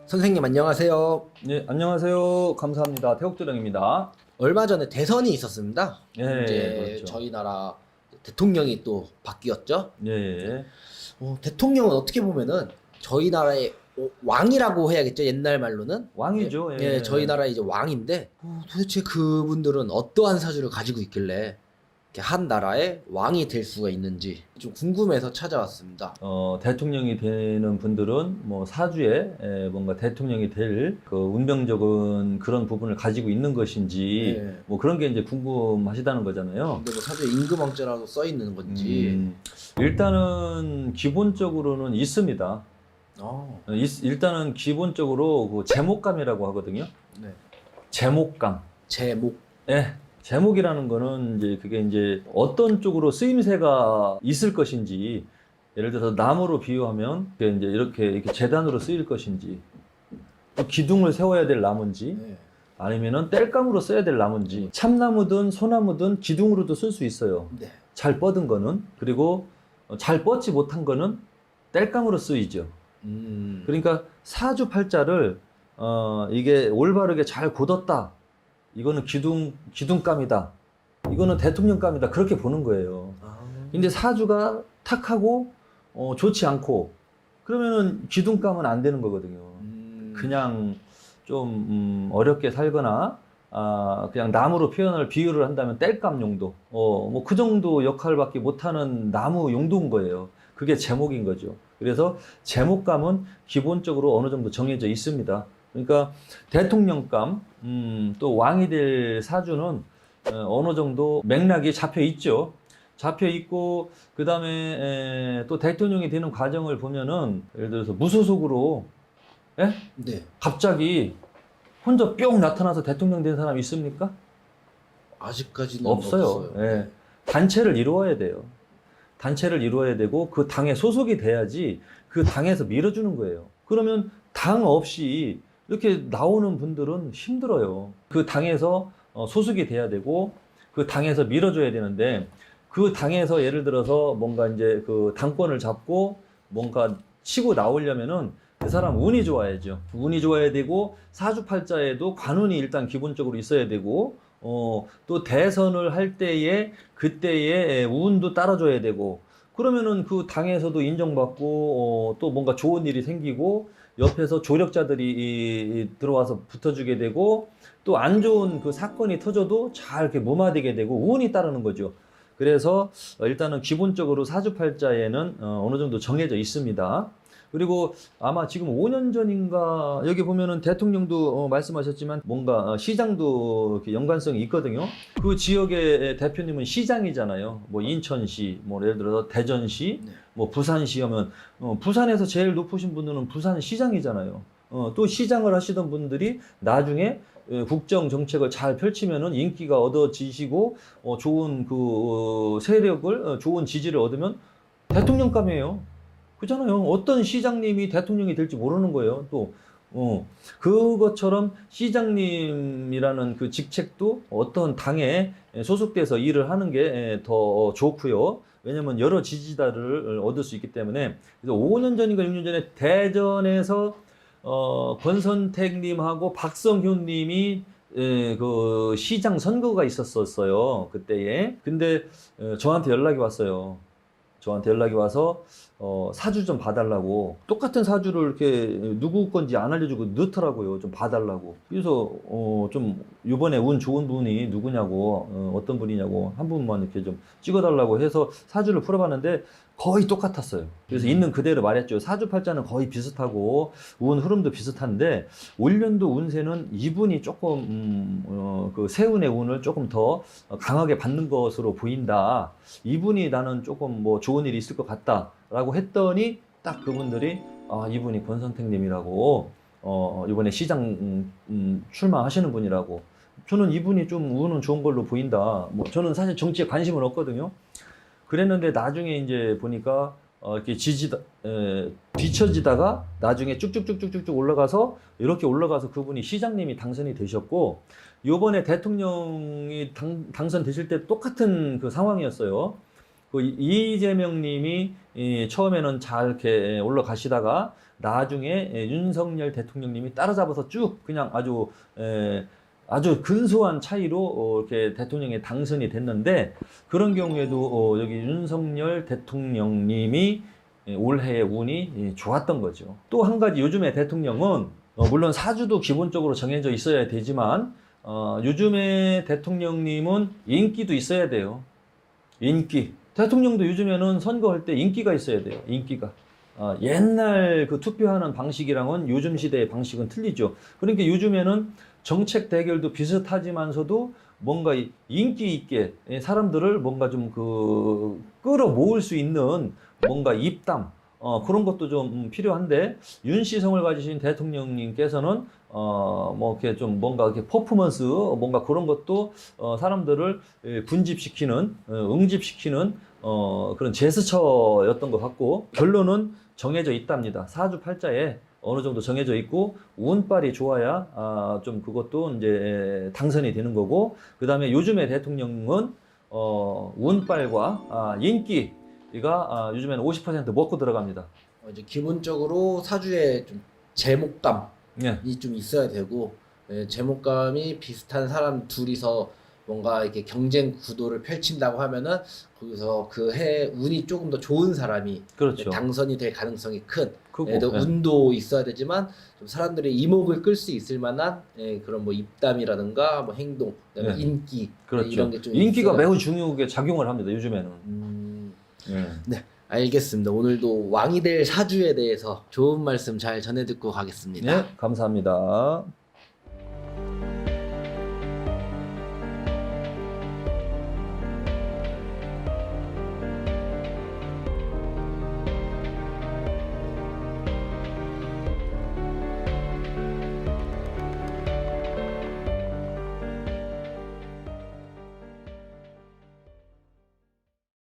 선생님 안녕하세요. 네, 안녕하세요. 감사합니다. 태국도령입니다. 얼마 전에 대선이 있었습니다. 예, 이제 그렇죠. 저희 나라 대통령이 또 바뀌었죠. 예, 대통령은 어떻게 보면은 저희 나라의 왕이라고 해야겠죠. 옛날 말로는 왕이죠. 예, 예. 저희 나라의 이제 왕인데 도대체 그분들은 어떠한 사주를 가지고 있길래 이렇게 한 나라의 왕이 될 수가 있는지 좀 궁금해서 찾아왔습니다. 대통령이 되는 분들은 뭐 사주에 뭔가 대통령이 될 그 운명적인 그런 부분을 가지고 있는 것인지 예. 뭐 그런 게 이제 궁금하시다는 거잖아요. 근데 뭐 사주에 임금왕자라고 써 있는 건지. 일단은 기본적으로는 있습니다. 일단은 기본적으로 그 제목감이라고 하거든요. 네. 제목감. 제목. 예. 제목이라는 거는 이제 그게 이제 어떤 쪽으로 쓰임새가 있을 것인지, 예를 들어서 나무로 비유하면 그게 이제 이렇게 재단으로 쓰일 것인지, 또 기둥을 세워야 될 나무인지, 네. 아니면은 땔감으로 써야 될 나무인지, 참나무든 소나무든 기둥으로도 쓸 수 있어요. 네. 잘 뻗은 거는. 그리고 잘 뻗지 못한 거는 땔감으로 쓰이죠. 그러니까 사주팔자를 이게 올바르게 잘 곧었다, 이거는 기둥감이다, 이거는 대통령감이다, 그렇게 보는 거예요. 근데 사주가 탁하고 좋지 않고 그러면은 기둥감은 안 되는 거거든요. 그냥 좀 어렵게 살거나 그냥 나무로 비유를 한다면 땔감 용도, 뭐 그 정도 역할밖에 못하는 나무 용도인 거예요. 그게 제목인 거죠. 그래서 제목감은 기본적으로 어느 정도 정해져 있습니다. 그러니까 대통령감, 또 왕이 될 사주는 어느 정도 맥락이 잡혀 있죠. 잡혀 있고, 그 다음에 또 대통령이 되는 과정을 보면은, 예를 들어서 무소속으로, 예? 네. 갑자기 혼자 뿅 나타나서 대통령 된 사람 있습니까? 아직까지는 없어요. 예. 단체를 이루어야 돼요. 단체를 이루어야 되고 그 당에 소속이 돼야지 그 당에서 밀어주는 거예요. 그러면 당 없이 이렇게 나오는 분들은 힘들어요. 그 당에서 소속이 돼야 되고 그 당에서 밀어줘야 되는데, 그 당에서 예를 들어서 뭔가 이제 그 당권을 잡고 뭔가 치고 나오려면은 그 사람 운이 좋아야죠. 운이 좋아야 되고 사주팔자에도 관운이 일단 기본적으로 있어야 되고, 또 대선을 할 때에 그때의 운도 따라줘야 되고, 그러면은 그 당에서도 인정받고 또 뭔가 좋은 일이 생기고 옆에서 조력자들이 들어와서 붙어주게 되고, 또 안 좋은 그 사건이 터져도 잘 이렇게 무마되게 되고 운이 따르는 거죠. 그래서 일단은 기본적으로 사주팔자에는 어느 정도 정해져 있습니다. 그리고 아마 지금 5년 전인가 여기 보면은 대통령도 말씀하셨지만 뭔가 시장도 이렇게 연관성이 있거든요. 그 지역의 대표님은 시장이잖아요. 뭐 인천시, 뭐 예를 들어서 대전시, 네. 뭐 부산시 하면 부산에서 제일 높으신 분들은 부산 시장이잖아요. 또 시장을 하시던 분들이 나중에 국정 정책을 잘 펼치면은 인기가 얻어지시고 좋은 그 세력을 좋은 지지를 얻으면 대통령감이에요. 그잖아요. 어떤 시장님이 대통령이 될지 모르는 거예요. 또 그것처럼 시장님이라는 그 직책도 어떤 당에 소속돼서 일을 하는 게 더 좋고요. 왜냐면 여러 지지자를 얻을 수 있기 때문에. 그래서 5년 전인가 6년 전에 대전에서 권선택님하고 박성효님이 그 시장 선거가 있었어요. 그때에. 근데 저한테 연락이 왔어요. 저한테 연락이 와서 사주 좀 봐달라고. 똑같은 사주를 이렇게 누구 건지 안 알려주고 넣더라고요. 좀 봐달라고. 그래서 좀 이번에 운 좋은 분이 누구냐고, 어떤 분이냐고 한 분만 이렇게 좀 찍어달라고 해서 사주를 풀어봤는데 거의 똑같았어요. 그래서 있는 그대로 말했죠. 사주팔자는 거의 비슷하고 운 흐름도 비슷한데 올년도 운세는 이분이 조금 그 세운의 운을 조금 더 강하게 받는 것으로 보인다. 이분이 나는 조금 뭐 좋은 일이 있을 것 같다라고 했더니 딱 그분들이 이분이 권선택님이라고, 이번에 시장 출마하시는 분이라고. 저는 이분이 좀 운은 좋은 걸로 보인다. 뭐 저는 사실 정치에 관심은 없거든요. 그랬는데 나중에 이제 보니까 이렇게 뒤처지다가 나중에 쭉쭉쭉쭉쭉 올라가서 이렇게 올라가서 그분이 시장님이 당선이 되셨고, 요번에 대통령이 당선되실 때 똑같은 그 상황이었어요. 그 이재명님이 처음에는 잘 이렇게 올라가시다가 나중에 윤석열 대통령님이 따라잡아서 쭉 그냥 아주 근소한 차이로 이렇게 대통령에 당선이 됐는데 그런 경우에도 여기 윤석열 대통령님이 올해의 운이 좋았던 거죠. 또 한 가지 요즘에 대통령은 물론 사주도 기본적으로 정해져 있어야 되지만 요즘에 대통령님은 인기도 있어야 돼요. 인기. 대통령도 요즘에는 선거할 때 인기가 있어야 돼요. 인기가. 옛날 그 투표하는 방식이랑은 요즘 시대의 방식은 틀리죠. 그러니까 요즘에는 정책 대결도 비슷하지만서도 뭔가 인기 있게 사람들을 뭔가 좀 끌어모을 수 있는 뭔가 입담, 그런 것도 좀 필요한데 윤씨성을 가지신 대통령님께서는 뭐 이렇게 좀 뭔가 이렇게 퍼포먼스 뭔가 그런 것도 사람들을 군집시키는 응집시키는 그런 제스처였던 것 같고 결론은 정해져 있답니다. 사주팔자에 어느 정도 정해져 있고 운빨이 좋아야 좀 그것도 이제 당선이 되는 거고 그 다음에 요즘의 대통령은 운빨과 인기가 요즘에는 50% 먹고 들어갑니다. 이제 기본적으로 사주에 좀 제목감이 예, 좀 있어야 되고 제목감이 비슷한 사람 둘이서 뭔가 이렇게 경쟁 구도를 펼친다고 하면은 거기서 그 해 운이 조금 더 좋은 사람이 그렇죠. 당선이 될 가능성이 큰 크고, 또 예. 운도 있어야 되지만 좀 사람들의 이목을 끌 수 있을 만한 그런 뭐 입담이라든가 뭐 행동, 그다음에 네. 인기 그렇죠. 이런 게 좀 인기가 있어야. 매우 중요하게 작용을 합니다. 요즘에는. 예. 네, 알겠습니다. 오늘도 왕이 될 사주에 대해서 좋은 말씀 잘 전해 듣고 가겠습니다. 네, 감사합니다.